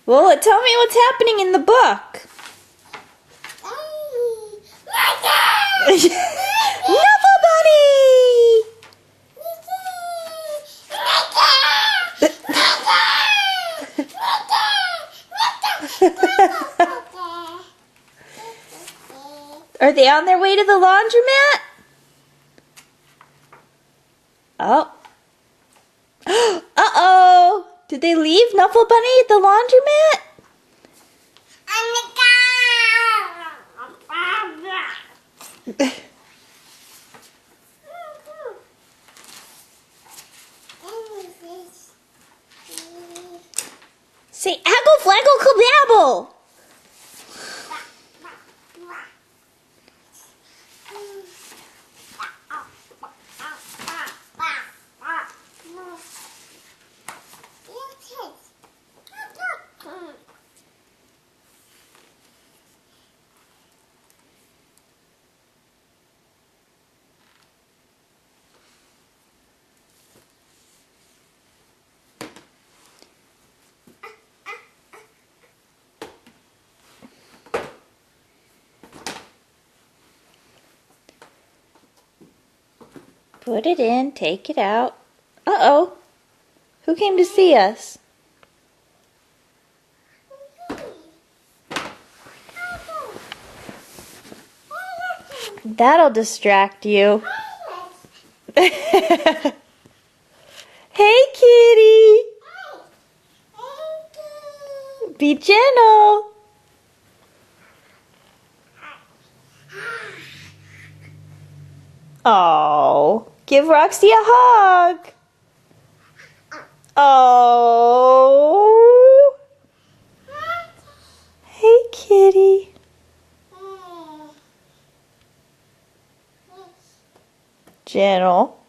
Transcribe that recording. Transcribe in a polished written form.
Lola, tell me what's happening in the book. Knuffle Bunny! Are they on their way to the laundromat? Oh. Uh-oh. Did they leave Knuffle Bunny at the laundromat? Say aggle flaggle kababble. Put it in, take it out. Uh-oh. Who came to see us? That'll distract you. Hey, kitty. Be gentle. Oh, give Roxy a hug. Oh. Hey, kitty. Gentle.